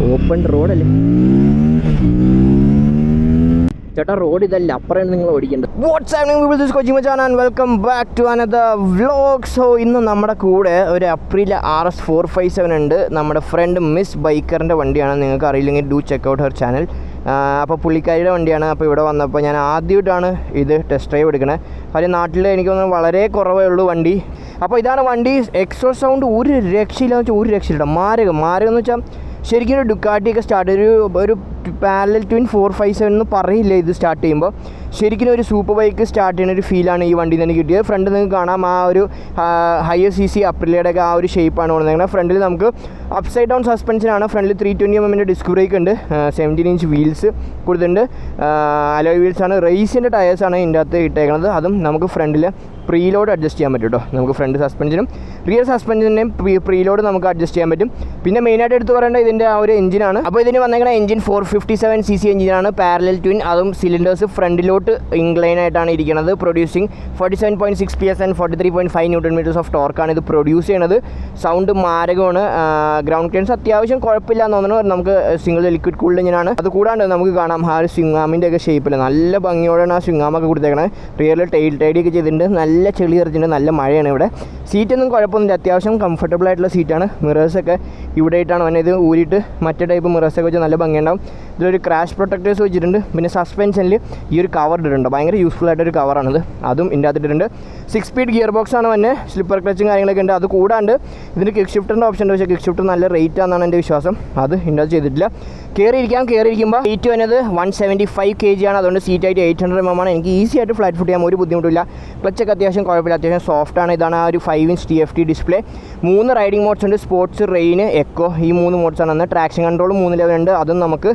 Open റോഡല്ലേ ചേട്ടാ, road ഇതല്ല, അപ്പുറമാണ് നിങ്ങൾ ഓടിക്കേണ്ടത്. What's happening people, this coaching Machan and welcome back to another vlog. So ഇന്ന് നമ്മുടെ കൂടെ ഒരു അപ്രില RS 457 ഉണ്ട്. നമ്മുടെ ഫ്രണ്ട് മിസ് ബൈക്കറിൻ്റെ വണ്ടിയാണ്. നിങ്ങൾക്ക് അറിയില്ലെങ്കിൽ do check out her channel. അപ്പോൾ പുള്ളിക്കാരിയുടെ വണ്ടിയാണ്. അപ്പോൾ ഇവിടെ വന്നപ്പോൾ ഞാൻ ആദ്യമായിട്ടാണ് ഇത് ടെസ്റ്റ് ഡ്രൈവ് എടുക്കണത്. കാര്യം നാട്ടിൽ എനിക്ക് തോന്നുന്നു വളരെ കുറവേ ഉള്ളൂ വണ്ടി. അപ്പോൾ ഇതാണ് വണ്ടി. എക്സോ സൗണ്ട് ഒരു രക്ഷയില്ലെന്ന് വെച്ചാൽ ഒരു രക്ഷയില്ല. മാരകം എന്ന് വെച്ചാൽ ശരിക്കും ഒരു ഡുക്കാട്ടിയൊക്കെ സ്റ്റാർട്ട് ഒരു പാരലൽ ട്വിൻ 457 എന്ന് പറയില്ല. ഇത് സ്റ്റാർട്ട് ചെയ്യുമ്പോൾ ശരിക്കും ഒരു സൂപ്പർ ബൈക്ക് സ്റ്റാർട്ട് ചെയ്യുന്ന ഒരു ഫീലാണ് ഈ വണ്ടിയിൽ നിന്ന് കിട്ടിയത്. ഫ്രണ്ട് നിങ്ങൾക്ക് കാണാം ആ ഒരു ഹയർ CC അപ്രിലയുടെയൊക്കെ ആ ഒരു ഷേപ്പാണ് കൊടുക്കുന്നത്. ഫ്രണ്ടിൽ നമുക്ക് അപ്സൈഡ് ഡൗൺ സസ്പെൻഷനാണ്. ഫ്രണ്ടിൽ 320mm ഡിസ്ക് ബ്രേക്ക് ഉണ്ട്. 17 ഇഞ്ച് വീൽസ് കൊടുത്തിട്ടുണ്ട്. അലോയ് വീൽസാണ്. റേസിൻ്റെ ടയേഴ്സാണ് ഇതിൻ്റെ അകത്ത് ഇട്ടേക്കുന്നത്. അതും നമുക്ക് ഫ്രണ്ടിൽ പ്രീലോഡ് അഡ്ജസ്റ്റ് ചെയ്യാൻ പറ്റും കേട്ടോ. നമുക്ക് ഫ്രണ്ട് സസ്പെൻഷനും റിയർ സസ്പെൻഷൻ്റെയും പ്രീലോഡ് നമുക്ക് അഡ്ജസ്റ്റ് ചെയ്യാൻ പറ്റും. പിന്നെ മെയിനായിട്ട് എടുത്ത് പറയേണ്ടത് ഇതിൻ്റെ ആ ഒരു എഞ്ചിനാണ്. അപ്പോൾ ഇതിന് വന്നേക്കുന്ന എഞ്ചിൻ 457cc എഞ്ചിനാണ്, പാരലൽ ട്വിൻ. അതും സിലിണ്ടേഴ്സ് ഫ്രണ്ടിലോട്ട് ഇൻക്ലൈൻ ആയിട്ടാണ് ഇരിക്കുന്നത്. Producing 47.6 PS and 43.5 Nm of ടോർക്കാണ് ഇത് പ്രൊഡ്യൂസ് ചെയ്യണത്. സൗണ്ട് മാരകമാണ്. ഗ്രൗണ്ട് ക്ലിയറൻസ് അത്യാവശ്യം കുഴപ്പമില്ല എന്ന് തോന്നുന്നു. നമുക്ക് സിംഗിൾ ലിക്വിഡ് കൂൾഡ് എഞ്ചിനാണ്. അത് കൂടാണ്ട് നമുക്ക് കാണാം ആ ഒരു സ്വിങ്ങാമിൻ്റെ ഒക്കെ ഷേപ്പിൽ നല്ല ഭംഗിയോടെയാണ് ആ സ്വിങ്ങാമൊക്കെ കൊടുത്തേക്കണത്. റിയറിൽ ടെയിൽ ടൈഡിയൊക്കെ ചെയ്തിട്ടുണ്ട്. നല്ല ചെളി എറിച്ചിട്ടുണ്ട്. നല്ല മഴയാണ് ഇവിടെ. സീറ്റൊന്നും കുഴപ്പമൊന്നുമില്ല, അത്യാവശ്യം കംഫർട്ടബിൾ ആയിട്ടുള്ള സീറ്റാണ്. മിറേഴ്സൊക്കെ ഇവിടെ ആയിട്ടാണ് വന്നത്. ഇത് ഊരിയിട്ട് മറ്റേ ടൈപ്പ് മിറേഴ്സൊക്കെ വെച്ച് നല്ല ഭംഗിയുണ്ടാവും. ഇതിലൊരു ക്രാഷ് പ്രൊട്ടക്ടേഴ്സ് വെച്ചിട്ടുണ്ട്. പിന്നെ സസ്പെൻഷനിൽ ഈ ഒരു കവർ ഇട്ടിട്ടുണ്ട്. ഭയങ്കര യൂസ്ഫുൾ ആയിട്ടൊരു കവറാണിത്. അതും ഇതിൻ്റെ അകത്ത് ഇട്ടിട്ടുണ്ട്. 6 സ്പീഡ് ഗിയർ ബോക്സ് ആണ് വന്നെ. സ്ലിപ്പർ ക്ലച്ചും കാര്യങ്ങളൊക്കെ ഉണ്ട്. അത് കൂടാണ്ട് ഇതിന് കിക്ക് ഷിഫ്റ്ററിൻ്റെ ഓപ്ഷൻ ഉണ്ട്. പക്ഷേ കിക്ക് ഷിഫ്റ്റർ നല്ല റേറ്റ് ആണെന്നാണ് എൻ്റെ വിശ്വാസം. അത് ഇതിൻ്റെ അകത്ത് ചെയ്തിട്ടില്ല. കയറിയിരിക്കുമ്പോൾ വെയിറ്റ് വരുന്നത് 175 kg ആണ്. അതുകൊണ്ട് സീറ്റായിട്ട് 800 mm ആണ്. എനിക്ക് ഈസി ആയിട്ട് ഫ്ലാറ്റ് ഫുട്ട് ചെയ്യാൻ ഒരു ബുദ്ധിമുട്ടില്ല. ക്ലച്ചൊക്കെ അത്യാവശ്യം കുഴപ്പമില്ല, അത്യാവശ്യം സോഫ്റ്റാണ്. ഇതാണ് ആ ഒരു 5 inch TFT display. 3 riding modes ഉണ്ട്. Sports, rain, eco. ഈ 3 മോഡ്സാണ് വന്നത്. ട്രാക്ഷൻ കൺട്രോൾ 3 ലെവലുണ്ട്. അതും നമുക്ക്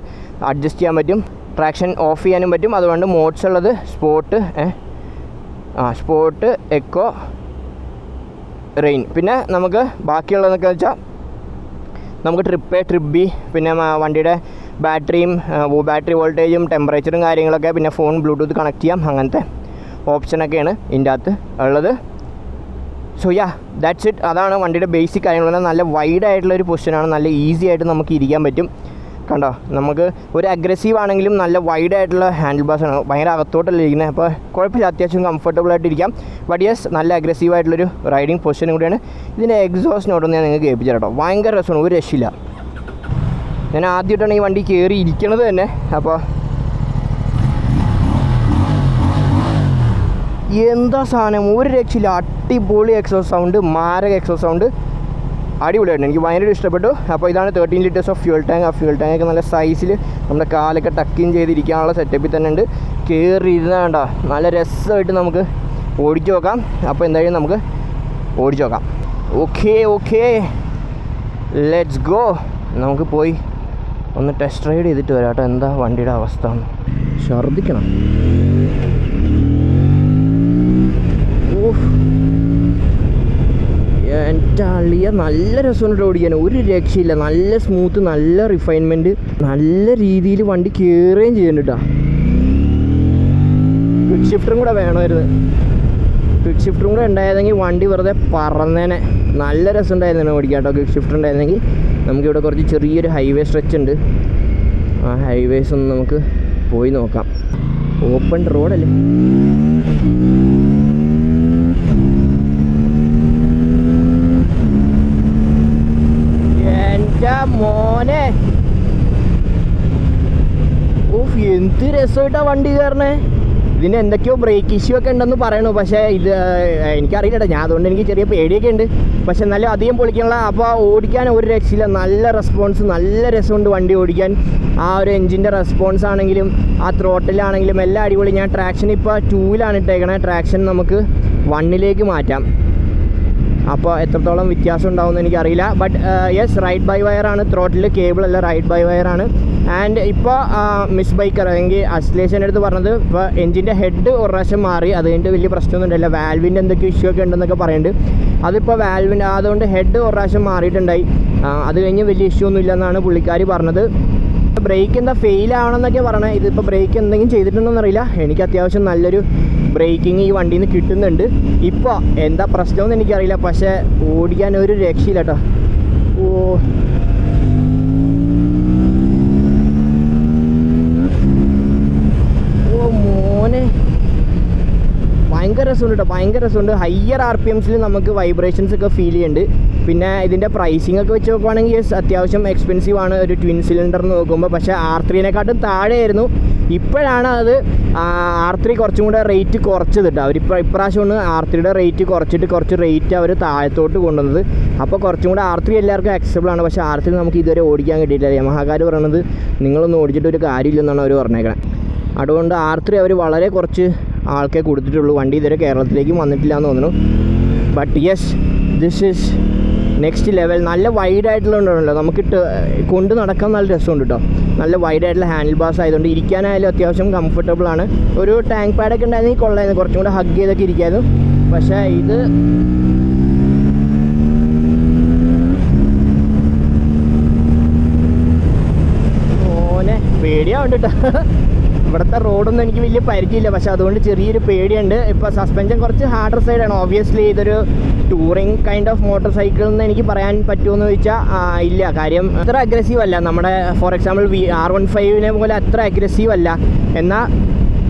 അഡ്ജസ്റ്റ് ചെയ്യാൻ പറ്റും. ട്രാക്ഷൻ ഓഫ് ചെയ്യാനും പറ്റും. അതുകൊണ്ട് മോഡ്സ് ഉള്ളത് സ്പോർട്ട്, എക്കോ, റെയിൻ. പിന്നെ നമുക്ക് ബാക്കിയുള്ളതെന്നൊക്കെ വെച്ചാൽ നമുക്ക് ട്രിപ്പ് ബി, പിന്നെ വണ്ടിയുടെ ബാറ്ററി വോൾട്ടേജും ടെമ്പറേച്ചറും കാര്യങ്ങളൊക്കെ, പിന്നെ ഫോൺ ബ്ലൂടൂത്ത് കണക്ട് ചെയ്യാം. അങ്ങനത്തെ ഓപ്ഷനൊക്കെയാണ് ഇതിൻ്റെ അകത്ത് ഉള്ളത്. So that's it. അതാണ് വണ്ടിയുടെ ബേസിക് കാര്യങ്ങൾ. നല്ല വൈഡ് ആയിട്ടുള്ളൊരു പൊസിഷനാണ്. നല്ല ഈസി ആയിട്ട് നമുക്ക് ഇരിക്കാൻ പറ്റും. കണ്ടോ, നമുക്ക് ഒരു അഗ്രസീവ് ആണെങ്കിലും നല്ല വൈഡ് ആയിട്ടുള്ള ഹാൻഡിൽ ബാർസാണ്. ഭയങ്കര അകത്തോട്ടല്ല ഇരിക്കുന്നത്. അപ്പോൾ കുഴപ്പമില്ല, അത്യാവശ്യം കംഫർട്ടബിൾ ആയിട്ടിരിക്കാം. ബട്ട് യെസ്, നല്ല അഗ്രസീവ് ആയിട്ടുള്ളൊരു റൈഡിങ് പൊസിഷനും കൂടിയാണ്. ഇതിൻ്റെ എക്സോസ്റ്റ് നോട്ടൊന്ന് ഞാൻ നിങ്ങൾക്ക് കേൾപ്പിച്ചു കേട്ടോ. ഭയങ്കര രസമാണ്, ഒരു രക്ഷയില്ല. ഞാൻ ആദ്യമായിട്ടാണ് ഈ വണ്ടി കയറി ഇരിക്കണത് തന്നെ. അപ്പോൾ എന്താ സാധനം, ഒരു രക്ഷയില്ല. അടിപൊളി എക്സോസ്റ്റ് സൗണ്ട്, മാരക എക്സോസ്റ്റ് സൗണ്ട്, അടിപൊളിയായിരുന്നു. എനിക്ക് ഭയങ്കര ഇഷ്ടപ്പെട്ടു. അപ്പോൾ ഇതാണ് 13 liters ഓഫ് ഫ്യൂൽ ടാങ്ക്. ആ ഫ്യൂൽ ടാങ്കൊക്കെ നല്ല സൈസിൽ നമ്മുടെ കാലൊക്കെ ടക്കിൻ ചെയ്തിരിക്കാനുള്ള സെറ്റപ്പിൽ തന്നെ ഉണ്ട്. കയറി ഇരുന്നാണ്ട നല്ല രസമായിട്ട് നമുക്ക് ഓടിച്ചു നോക്കാം. അപ്പോൾ എന്തായാലും നമുക്ക് ഓടിച്ചു നോക്കാം. Okay let's go. നമുക്ക് പോയി ഒന്ന് ടെസ്റ്റ് റൈഡ് ചെയ്തിട്ട് വരാം കേട്ടോ. എന്താ വണ്ടിയുടെ അവസ്ഥ, ഛർദ്ദിക്കണം. എൻ്റെ അളിയ നല്ല രസമുണ്ട് ഓടിക്കാൻ, ഒരു രക്ഷയില്ല. നല്ല സ്മൂത്ത്, നല്ല റിഫൈൻമെൻറ്റ്, നല്ല രീതിയിൽ വണ്ടി കയറുകയും ചെയ്യുന്നുണ്ട് കേട്ടോ. ക്വിക്ക് ഷിഫ്റ്ററും കൂടെ വേണമായിരുന്നു. ക്വിക്ക് ഷിഫ്റ്ററും കൂടെ ഉണ്ടായിരുന്നെങ്കിൽ വണ്ടി വെറുതെ പറന്നേനെ. നല്ല രസം ഉണ്ടായിരുന്നു ഓടിക്കാം കേട്ടോ. ക്വിക്ക് ഷിഫ്റ്റർ ഉണ്ടായിരുന്നെങ്കിൽ. നമുക്കിവിടെ കുറച്ച് ചെറിയൊരു ഹൈവേ സ്ട്രെച്ച് ഉണ്ട്. ആ ഹൈവേസ് ഒന്ന് നമുക്ക് പോയി നോക്കാം. ഓപ്പൺ റോഡല്ലേ. മോനെ, എന്ത് രസമായിട്ടാ വണ്ടി കയറണേ. ഇതിന് എന്തൊക്കെയോ ബ്രേക്ക് ഇഷ്യൂ ഒക്കെ ഉണ്ടെന്ന് പറയണു. പക്ഷേ ഇത് എനിക്കറിയില്ല. ഞാൻ അതുകൊണ്ട് എനിക്ക് ചെറിയ പേടിയൊക്കെ ഉണ്ട്. പക്ഷെ നല്ല അധികം പൊളിക്കാനുള്ള. അപ്പോൾ ഓടിക്കാൻ ഒരു രക്ഷയില്ല. നല്ല റെസ്പോൺസ്, നല്ല രസമുണ്ട് വണ്ടി ഓടിക്കാൻ. ആ ഒരു എൻജിൻ്റെ റെസ്പോൺസ് ആണെങ്കിലും ആ ത്രോട്ടിലാണെങ്കിലും എല്ലാം അടിപൊളി. ഞാൻ ട്രാക്ഷൻ ഇപ്പോൾ 2-ലാണ് ഇട്ടേക്കണേ. ട്രാക്ഷൻ നമുക്ക് 1-ലേക്ക് മാറ്റാം. അപ്പോൾ എത്രത്തോളം വ്യത്യാസം ഉണ്ടാവുമെന്ന് എനിക്കറിയില്ല. ബട്ട് യെസ്, റൈഡ് ബൈ വയറാണ്. ത്രോട്ടിൽ കേബിൾ അല്ല, റൈഡ് ബൈ വയറാണ്. ആൻഡ് ഇപ്പോൾ മിസ് ബൈക്കർ അല്ലെങ്കിൽ അസ്ലേഷൻ്റെ അടുത്ത് പറഞ്ഞത് ഇപ്പോൾ എഞ്ചിൻ്റെ ഹെഡ് ഒരു പ്രാവശ്യം മാറി. അത് കഴിഞ്ഞിട്ട് വലിയ പ്രശ്നമൊന്നും ഉണ്ടല്ല. വാൽവിൻ്റെ എന്തൊക്കെ ഇഷ്യൂ ഒക്കെ ഉണ്ടെന്നൊക്കെ പറയുന്നുണ്ട്. അതിപ്പോൾ വാൽവിൻ്റെ അതുകൊണ്ട് ഹെഡ് ഒരു പ്രാവശ്യം മാറിയിട്ടുണ്ടായി. അത് കഴിഞ്ഞ് വലിയ ഇഷ്യൂ ഒന്നും ഇല്ലെന്നാണ് പുള്ളിക്കാരി പറഞ്ഞത്. ബ്രേക്ക് എന്താ ഫെയിൽ ആവണമെന്നൊക്കെ പറഞ്ഞത്. ഇതിപ്പോൾ ബ്രേക്ക് എന്തെങ്കിലും ചെയ്തിട്ടുണ്ടോയെന്നറിയില്ല. എനിക്ക് അത്യാവശ്യം നല്ലൊരു ബ്രേക്കിങ് ഈ വണ്ടിയിൽ നിന്ന് കിട്ടുന്നുണ്ട്. ഇപ്പോൾ എന്താ പ്രശ്നമെന്ന് എനിക്കറിയില്ല. പക്ഷേ ഓടിക്കാൻ ഒരു രക്ഷയില്ല കേട്ടോ. ഭയങ്കര രസമുണ്ട് കേട്ടോ, ഭയങ്കര രസമുണ്ട്. ഹയർ RPMസിൽ നമുക്ക് വൈബ്രേഷൻസ് ഒക്കെ ഫീൽ ചെയ്യുന്നുണ്ട്. പിന്നെ ഇതിൻ്റെ പ്രൈസിംഗ് ഒക്കെ വെച്ച് നോക്കുവാണെങ്കിൽ അത്യാവശ്യം എക്സ്പെൻസീവ് ആണ് ഒരു ട്വിൻ സിലിണ്ടർ എന്ന് നോക്കുമ്പോൾ. പക്ഷേ R3നെക്കാട്ടും താഴെയായിരുന്നു. ഇപ്പോഴാണ് അത് R3 കുറച്ചും കൂടെ റേറ്റ് കുറച്ചത് കേട്ടോ. ഇപ്രാവശ്യമാണ് R3യുടെ റേറ്റ് കുറച്ചിട്ട് കുറച്ച് റേറ്റ് അവർ താഴത്തോട്ട് കൊണ്ടുവന്നത്. അപ്പോൾ കുറച്ചും കൂടെ R3 എല്ലാവർക്കും അക്സെപ്റ്റബിൾ ആണ്. പക്ഷേ R3 നമുക്ക് ഇതുവരെ ഓടിക്കാൻ കിട്ടിയിട്ടില്ല. യമഹക്കാർ പറയണത് നിങ്ങളൊന്നും ഓടിച്ചിട്ട് ഒരു കാര്യമില്ലെന്നാണ് അവർ പറഞ്ഞേക്കണത്. അതുകൊണ്ട് R3 അവർ വളരെ കുറച്ച് ആൾക്കേ കൊടുത്തിട്ടുള്ളൂ. വണ്ടി ഇതുവരെ കേരളത്തിലേക്ക് വന്നിട്ടില്ല എന്ന് തോന്നുന്നു. But yes, this is next level. നല്ല വൈഡായിട്ടുള്ള ഉണ്ടല്ലോ, നമുക്കിട്ട് കൊണ്ട് നടക്കാൻ നല്ല രസമുണ്ട് കേട്ടോ. നല്ല വൈഡായിട്ടുള്ള ഹാൻഡിൽ ബാസ് ആയതുകൊണ്ട് ഇരിക്കാനായാലും അത്യാവശ്യം കംഫർട്ടബിൾ ആണ്. ഒരു ടാങ്ക് പാഡൊക്കെ ഉണ്ടായിരുന്നെങ്കിൽ കൊള്ളായിരുന്നു, കുറച്ചും കൂടെ ഹഗ് ചെയ്തൊക്കെ ഇരിക്കായിരുന്നു. പക്ഷേ ഇത് മോനെ പേടിയാവുണ്ട് കേട്ടോ. ഇവിടുത്തെ റോഡൊന്നും എനിക്ക് വലിയ പരിചയമില്ല, പക്ഷെ അതുകൊണ്ട് ചെറിയൊരു പേടിയുണ്ട്. ഇപ്പോൾ സസ്പെൻഷൻ കുറച്ച് ഹാർഡർ സൈഡാണ്. ഓബ്വിയസ്ലി ഇതൊരു touring kind of motor cycle എന്ന് എനിക്ക് പറയാൻ പറ്റുമെന്ന് ചോദിച്ചാൽ ഇല്ല. കാര്യം അത്ര അഗ്രസീവ് അല്ല. നമ്മുടെ ഫോർ എക്സാമ്പിൾ R15 പോലെ അത്ര അഗ്രസീവ് അല്ല. എന്നാൽ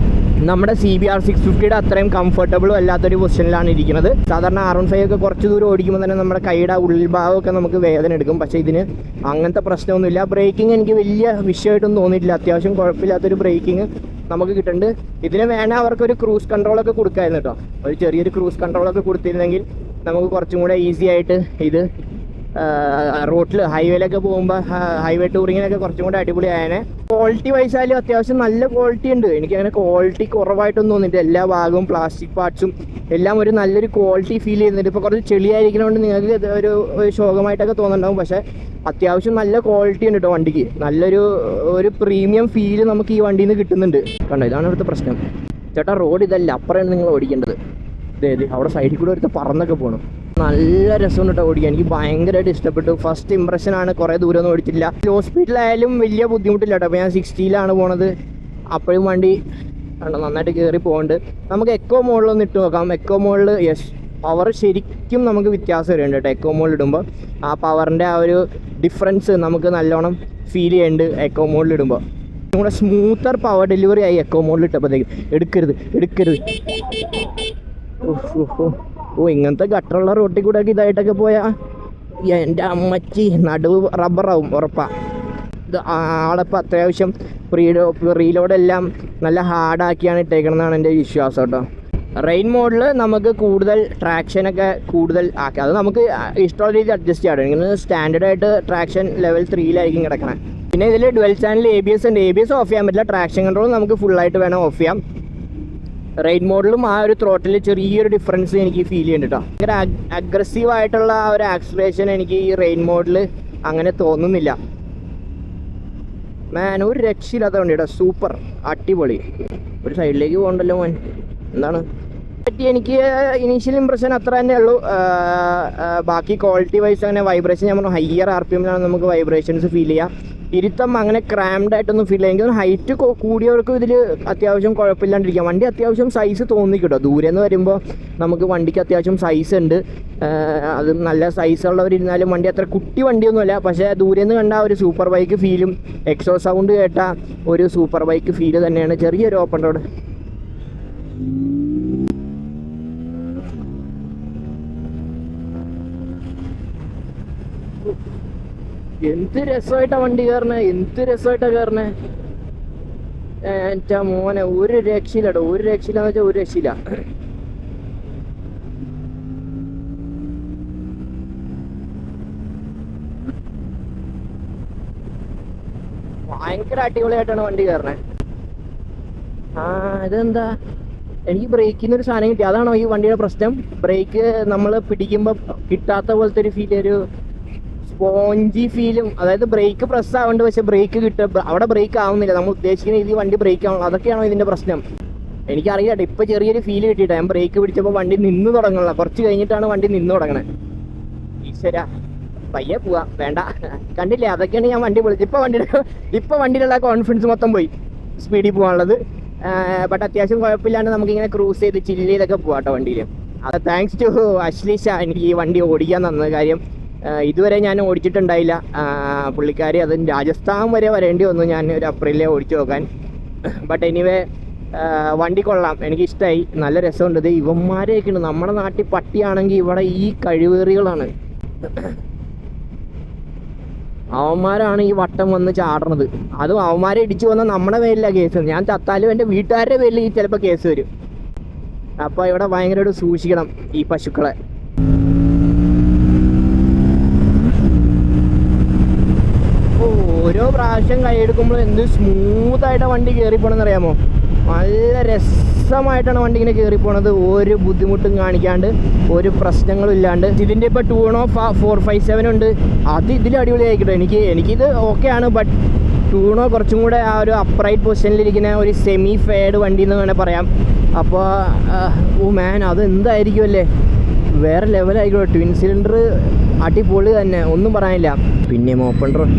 നമ്മുടെ CBR 650യുടെ അത്രയും കംഫർട്ടബിളും അല്ലാത്തൊരു പൊസിഷനിലാണ് ഇരിക്കുന്നത്. സാധാരണ R15 ഒക്കെ കുറച്ച് ദൂരം ഓടിക്കുമ്പോൾ തന്നെ നമ്മുടെ കൈയുടെ ഉൾഭാഗമൊക്കെ നമുക്ക് വേദന എടുക്കും. പക്ഷേ ഇതിന് അങ്ങനത്തെ പ്രശ്നമൊന്നുമില്ല. ബ്രേക്കിംഗ് എനിക്ക് വലിയ വിഷയമായിട്ടൊന്നും തോന്നിയിട്ടില്ല. അത്യാവശ്യം കുഴപ്പമില്ലാത്തൊരു ബ്രേക്കിംഗ് നമുക്ക് കിട്ടുന്നുണ്ട്. ഇതിന് വേണേൽ അവർക്കൊരു ക്രൂസ് കൺട്രോളൊക്കെ കൊടുക്കായിരുന്നു കേട്ടോ. ഒരു ചെറിയൊരു ക്രൂസ് കൺട്രോളൊക്കെ കൊടുത്തിരുന്നെങ്കിൽ നമുക്ക് കുറച്ചും കൂടെ ഈസി ആയിട്ട് ഇത് റോട്ടിൽ ഹൈവേയിലൊക്കെ പോകുമ്പോൾ ഹൈവേ ടൂറിങ്ങിനൊക്കെ കുറച്ചും കൂടെ അടിപൊളിയായനെ. ക്വാളിറ്റി വൈസായാലും അത്യാവശ്യം നല്ല ക്വാളിറ്റി ഉണ്ട്. എനിക്കങ്ങനെ ക്വാളിറ്റി കുറവായിട്ടൊന്നും തോന്നിയിട്ട് എല്ലാ ഭാഗവും പ്ലാസ്റ്റിക് പാർട്സും എല്ലാം ഒരു നല്ലൊരു ക്വാളിറ്റി ഫീൽ ചെയ്യുന്നുണ്ട്. ഇപ്പോൾ കുറച്ച് ചെളിയായിരിക്കണോണ്ട് നിങ്ങൾക്ക് ഒരു ശോകമായിട്ടൊക്കെ തോന്നുന്നുണ്ടാവും. പക്ഷേ അത്യാവശ്യം നല്ല ക്വാളിറ്റി ഉണ്ട് കേട്ടോ വണ്ടിക്ക്. നല്ലൊരു പ്രീമിയം ഫീല് നമുക്ക് ഈ വണ്ടിയിൽ നിന്ന് കിട്ടുന്നുണ്ട്. കണ്ടോ, ഇതാണ് ഇവിടുത്തെ പ്രശ്നം. ചേട്ടാ റോഡ് ഇതല്ല, അപ്പുറമാണ് നിങ്ങൾ ഓടിക്കേണ്ടത്. ഇതേത് അവിടെ സൈഡിൽ കൂടെ ഒരുത്ത പറന്നൊക്കെ പോകണം. നല്ല രസമുണ്ട് കേട്ടോ ഓടിക്കാൻ. എനിക്ക് ഭയങ്കരമായിട്ട് ഇഷ്ടപ്പെട്ടു. ഫസ്റ്റ് ഇമ്പ്രഷനാണ്. കുറേ ദൂരമൊന്നും ഓടിച്ചില്ല. ലോ സ്പീഡിലായാലും വലിയ ബുദ്ധിമുട്ടില്ല കേട്ടോ. അപ്പോൾ ഞാൻ 60ലാണ് പോണത്. അപ്പോഴും വണ്ടി നന്നായിട്ട് കയറി പോകുന്നുണ്ട്. നമുക്ക് എക്കോ മോഡിലൊന്ന് ഇട്ട് നോക്കാം. എക്കോ മോഡിൽ യെസ്, പവർ ശരിക്കും നമുക്ക് വ്യത്യാസം വരുന്നുണ്ട് കേട്ടോ. എക്കോ മോഡിൽ ഇടുമ്പോൾ ആ പവറിൻ്റെ ആ ഒരു ഡിഫറൻസ് നമുക്ക് നല്ലോണം ഫീൽ ചെയ്യുന്നുണ്ട് എക്കോ മോഡിൽ ഇടുമ്പോൾ. കൂടെ സ്മൂത്തർ പവർ ഡെലിവറി ആയി എക്കോ മോഡിൽ ഇട്ടപ്പോഴത്തേക്ക്. എടുക്കരുത്. ഇങ്ങനത്തെ ഗട്ടറുള്ള റോട്ടിൽ കൂടെ ഒക്കെ ഇതായിട്ടൊക്കെ പോയാൽ എൻ്റെ അമ്മച്ചി നടുവ് റബ്ബറാവും ഉറപ്പാ. ഇത് ആളിപ്പോൾ അത്യാവശ്യം റീലോഡെല്ലാം നല്ല ഹാർഡാക്കിയാണ് ഇട്ടേക്കണമെന്നാണ് എൻ്റെ വിശ്വാസം കേട്ടോ. റെയിൻ മോഡിൽ നമുക്ക് കൂടുതൽ ട്രാക്ഷനൊക്കെ കൂടുതൽ ആക്കി അത് നമുക്ക് ഇഷ്ടമുള്ള രീതിയിൽ അഡ്ജസ്റ്റ് ചെയ്യാം. ഇങ്ങനെ സ്റ്റാൻഡേർഡായിട്ട് ട്രാക്ഷൻ ലെവൽ 3ലായിരിക്കും കിടക്കണം. പിന്നെ ഇതിൽ ഡുവൽ ചാനൽ ABS ഉണ്ട്. ABS ഓഫ് ചെയ്യാൻ പറ്റില്ല. ട്രാക്ഷൻ കൺട്രോൾ നമുക്ക് ഫുള്ളായിട്ട് വേണം ഓഫ് ചെയ്യാം. റെയിൻ മോഡിലും ആ ഒരു ത്രോട്ടിൽ ചെറിയൊരു ഡിഫറൻസ് എനിക്ക് ഫീൽ ചെയ്യുന്നുണ്ട് കേട്ടോ. ഭയങ്കര അഗ്രസീവായിട്ടുള്ള ആ ഒരു ആക്സിലറേഷൻ എനിക്ക് ഈ റെയിൻ മോഡിൽ അങ്ങനെ തോന്നുന്നില്ല. ഒരു രക്ഷയില്ലാത്ത വണ്ടി കേട്ടോ. സൂപ്പർ അടിപൊളി. ഒരു സൈഡിലേക്ക് പോകണ്ടല്ലോ മോൻ. എന്താണ് പറ്റി എനിക്ക് ഇനീഷ്യൽ ഇംപ്രഷൻ അത്ര തന്നെ ഉള്ളൂ. ബാക്കി ക്വാളിറ്റി വൈസ് അങ്ങനെ വൈബ്രേഷൻ ഞാൻ പറഞ്ഞു ഹയർ RPMലാണ് നമുക്ക് വൈബ്രേഷൻസ് ഫീൽ ചെയ്യുക. ഇരുത്തം അങ്ങനെ ക്രാംഡ് ആയിട്ടൊന്നും ഫീൽ ചെയ്യാം. എനിക്ക് ഹൈറ്റ് കൂടിയവർക്കും ഇതിൽ അത്യാവശ്യം കുഴപ്പമില്ലാണ്ടിരിക്കാം. വണ്ടി അത്യാവശ്യം സൈസ് തോന്നിക്കിട്ടോ. ദൂരെ നിന്ന് വരുമ്പോൾ നമുക്ക് വണ്ടിക്ക് അത്യാവശ്യം സൈസ് ഉണ്ട്. അത് നല്ല സൈസുള്ളവരിരുന്നാലും വണ്ടി അത്ര കുട്ടി വണ്ടിയൊന്നുമല്ല. പക്ഷേ ദൂരെ നിന്ന് കണ്ട ഒരു സൂപ്പർ ബൈക്ക് ഫീലും എക്സോ സൗണ്ട് കേട്ട ഒരു സൂപ്പർ ബൈക്ക് ഫീല് തന്നെയാണ്. ചെറിയൊരു ഓപ്പൺ റോഡ്. എന്ത് രസമായിട്ടാ വണ്ടി കയറണേ, എന്ത് രസമായിട്ടാ കയറണേ. എൻ്റെ മോനെ ഒരു രക്ഷയില്ല കേട്ടോ. ഒരു രക്ഷയില്ലാന്ന് വെച്ചാൽ ഒരു രക്ഷയില്ല. ഭയങ്കര അടിപൊളിയായിട്ടാണ് വണ്ടി കയറണേ. ഇതെന്താ എനിക്ക് ബ്രേക്കിന് ഒരു സാധനം കിട്ടി. അതാണോ ഈ വണ്ടിയുടെ പ്രശ്നം? ബ്രേക്ക് നമ്മൾ പിടിക്കുമ്പോൾ കിട്ടാത്ത പോലത്തെ ഒരു ഫീൽ, ഒരു സ്പോഞ്ചി ഫീലും. അതായത് ബ്രേക്ക് പ്രസ് ആവേണ്ട, പക്ഷെ ബ്രേക്ക് കിട്ടുക അവിടെ ബ്രേക്ക് ആവുന്നില്ല. നമ്മൾ ഉദ്ദേശിക്കുന്ന ഈ വണ്ടി ബ്രേക്ക് ആവണം. അതൊക്കെയാണോ ഇതിൻ്റെ പ്രശ്നം? എനിക്കറിയാം. ഇപ്പോൾ ചെറിയൊരു ഫീൽ കിട്ടിയിട്ടാണ് ഞാൻ ബ്രേക്ക് പിടിച്ചപ്പോൾ വണ്ടി നിന്ന് തുടങ്ങണല്ലോ. കുറച്ച് കഴിഞ്ഞിട്ടാണ് വണ്ടി നിന്ന് തുടങ്ങണേ. ഈശ്വര, പയ്യെ പോവാ വേണ്ട. കണ്ടില്ലേ, അതൊക്കെയാണ് ഞാൻ വണ്ടി വിളിച്ചത്. ഇപ്പോൾ വണ്ടിയിലുള്ള കോൺഫിഡൻസ് മൊത്തം പോയി സ്പീഡിൽ പോകാനുള്ളത്. ബട്ട് അത്യാവശ്യം കുഴപ്പമില്ലാണ്ട് നമുക്കിങ്ങനെ ക്രൂസ് ചെയ്ത് ചില്ല് ചെയ്തൊക്കെ പോകാം കേട്ടോ വണ്ടിയിൽ. അത് താങ്ക്സ് ടു അശ്ലീഷ എനിക്ക് ഈ വണ്ടി ഓടിക്കാൻ തന്നത്. കാര്യം ഇതുവരെ ഞാൻ ഓടിച്ചിട്ടുണ്ടായില്ല. പുള്ളിക്കാരി അത് രാജസ്ഥാൻ വരെ വരേണ്ടി വന്നു ഞാൻ ഒരു അപ്രിലെ ഓടിച്ചു നോക്കാൻ. ബട്ട് എനിവേ വണ്ടി കൊള്ളാം, എനിക്കിഷ്ടമായി, നല്ല രസമുണ്ട്. ഇത് ഇവന്മാരെയൊക്കെയാണ്. നമ്മുടെ നാട്ടിൽ പട്ടിയാണെങ്കിൽ ഇവിടെ ഈ കഴിവേറികളാണ്. അവന്മാരാണ് ഈ വട്ടം വന്ന് ചാടണത്. അതും അവന്മാരെ ഇടിച്ചു വന്നാൽ നമ്മുടെ പേരിലാണ് കേസ്. ഞാൻ ചത്താലും എൻ്റെ വീട്ടുകാരുടെ പേരിൽ ഈ ചിലപ്പോൾ കേസ് വരും. അപ്പോൾ ഇവിടെ ഭയങ്കരമായിട്ട് സൂക്ഷിക്കണം ഈ പശുക്കളെ. ഓരോ പ്രാവശ്യം കൈയെടുക്കുമ്പോൾ എന്ത് സ്മൂത്തായിട്ടാണ് വണ്ടി കയറിപ്പോണെന്ന് അറിയാമോ? നല്ല രസമായിട്ടാണ് വണ്ടി ഇങ്ങനെ കയറിപ്പോണത്. ഒരു ബുദ്ധിമുട്ടും കാണിക്കാണ്ട്, ഒരു പ്രശ്നങ്ങളും ഇല്ലാണ്ട്. ഇതിൻ്റെ ഇപ്പോൾ 2.457 ഉണ്ട്. അത് ഇതിൽ അടിപൊളിയായിക്കട്ടെ. എനിക്കിത് ഓക്കെയാണ്. ബട്ട് 2 കുറച്ചും കൂടെ ആ ഒരു അപ്രൈറ്റ് പൊസിഷനിലിരിക്കുന്ന ഒരു സെമി ഫെയർഡ് വണ്ടി എന്ന് വേണേൽ പറയാം. അപ്പോൾ ഓ മാൻ, അത് എന്തായിരിക്കും അല്ലേ, വേറെ ലെവലായിക്കോട്ടെ. ട്വിൻ സിലിണ്ടർ അടിപൊളി തന്നെ, ഒന്നും പറയാനില്ല. പിന്നെ ഓപ്പൺ റോഡ്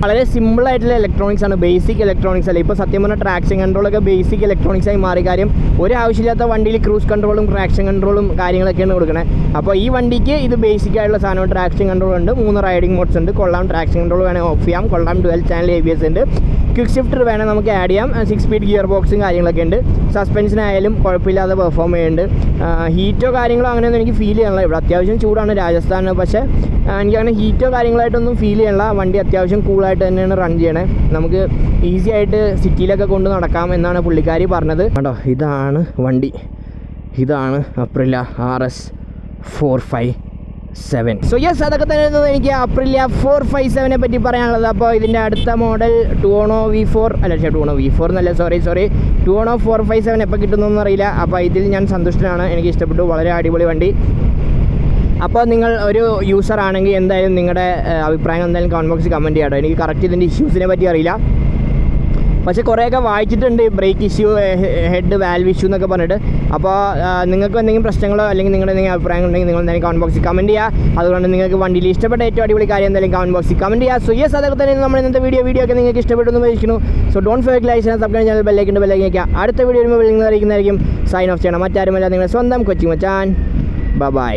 വളരെ സിമ്പിളായിട്ടുള്ള ഇലക്ട്രോണിക്സ് ആണ്, ബേസിക് ഇലക്ട്രോണിക്സ് അല്ല. ഇപ്പോൾ സത്യം പറഞ്ഞാൽ ട്രാക്ഷൻ കൺട്രോളൊക്കെ ബേസിക് ഇലക്ട്രോണിക്സ് ആയി മാറി. കാര്യം ഒരാവശ്യമില്ലാത്ത വണ്ടിയിൽ ക്രൂസ് കൺട്രോളും ട്രാക്ഷൻ കൺട്രോളും കാര്യങ്ങളൊക്കെയാണ് കൊടുക്കണത്. അപ്പോൾ ഈ വണ്ടിക്ക് ഇത് ബേസിക് ആയിട്ടുള്ള സാധനം. ട്രാക്ഷൻ കൺട്രോൾ ഉണ്ട്, 3 റൈഡിംഗ് മോഡ്സ് ഉണ്ട്. കൊള്ളാം. ട്രാക്ഷൻ കൺട്രോൾ വേണേൽ ഓഫ് ചെയ്യാം, കൊള്ളാം. ഡുവൽ ചാനൽ ABS ഉണ്ട്. ക്വിക്ക് ഷിഫ്റ്റർ വേണേൽ നമുക്ക് ആഡ് ചെയ്യാം. 6 സ്പീഡ് ഗിയർ ബോക്സും കാര്യങ്ങളൊക്കെ ഉണ്ട്. സസ്പെൻഷനായാലും കുഴപ്പമില്ലാതെ പെർഫോം ചെയ്യുന്നുണ്ട്. ഹീറ്റോ കാര്യങ്ങളോ അങ്ങനെയൊന്നും എനിക്ക് ഫീൽ ചെയ്യണില്ല. ഇവിടെ അത്യാവശ്യം ചൂടാണ്, രാജസ്ഥാനിൽ. പക്ഷേ എനിക്കങ്ങനെ ഹീറ്റോ കാര്യങ്ങളായിട്ടൊന്നും ഫീൽ ചെയ്യണില്ല. വണ്ടി അത്യാവശ്യം കൂളായിട്ട് തന്നെയാണ് റൺ ചെയ്യണേ. നമുക്ക് ഈസി ആയിട്ട് സിറ്റിയിലൊക്കെ കൊണ്ട് നടക്കാം എന്നാണ് പുള്ളിക്കാരി പറഞ്ഞത്. കണ്ടോ, ഇതാണ് വണ്ടി. ഇതാണ് അപ്രില RS 457. സോ യെസ്, അതൊക്കെ തന്നെ എനിക്ക് അപ്രില 457 പറ്റി പറയാനുള്ളത്. അപ്പോൾ ഇതിൻ്റെ അടുത്ത മോഡൽ 2.0 V4 അല്ല, 2.0 V4 എന്നല്ല, സോറി 2.0 457 എപ്പോൾ കിട്ടുന്നൊന്നും അറിയില്ല. അപ്പോൾ ഇതിൽ ഞാൻ സന്തുഷ്ടനാണ്, എനിക്ക് ഇഷ്ടപ്പെട്ടു. വളരെ അടിപൊളി വണ്ടി. അപ്പോൾ നിങ്ങൾ ഒരു യൂസർ ആണെങ്കിൽ എന്തായാലും നിങ്ങളുടെ അഭിപ്രായം എന്തായാലും കമൻറ്റ് ബോക്സിൽ കമൻറ്റ് ചെയ്യാട്ടോ. എനിക്ക് കറക്റ്റ് ഇതിൻ്റെ ഇഷ്യൂസിനെ പറ്റി അറിയില്ല, പക്ഷേ കുറേയൊക്കെ വായിച്ചിട്ടുണ്ട്. Brake issue, head valve issue എന്നൊക്കെ പറഞ്ഞിട്ട്. അപ്പോൾ നിങ്ങൾക്ക് എന്തെങ്കിലും പ്രശ്നങ്ങളോ അല്ലെങ്കിൽ നിങ്ങളുടെ എന്തെങ്കിലും അഭിപ്രായം ഉണ്ടെങ്കിൽ നിങ്ങൾ എന്തായാലും കമൻറ്റ് ബോക്സിൽ കമൻറ്റ് ചെയ്യുക. അതുകൊണ്ട് നിങ്ങൾക്ക് വണ്ടിയിൽ ഇഷ്ടപ്പെട്ട ഏറ്റവും അടിപൊളി കാര്യം എന്തായാലും കമൻറ്റ് ബോക്സിൽ കമൻറ്റ് ചെയ്യുക. സോ യെസ്, അതൊക്കെ തന്നെ നമ്മൾ ഇന്നത്തെ വീഡിയോ ഒക്കെ നിങ്ങൾക്ക് ഇഷ്ടപ്പെട്ടെന്ന് വിചാരിക്കുന്നു. സോ ഡോണ്ട് ഫർഗെറ്റ് ലൈക്ക് ചെയ്യാൻ, സബ്സ്ക്രൈബ് ചെയ്യാൻ, ബെല്ലൈക്കൻ വയ്ക്കുക. അടുത്ത വീഡിയോ വരുമ്പോൾ നിങ്ങൾ അറിയിക്കുന്നതായിരിക്കും. സൈൻ ഓഫ് ചെയ്യണം. മറ്റാരുമല്ല, നിങ്ങളുടെ സ്വന്തം കൊച്ചി മച്ചാൻ. ബൈ.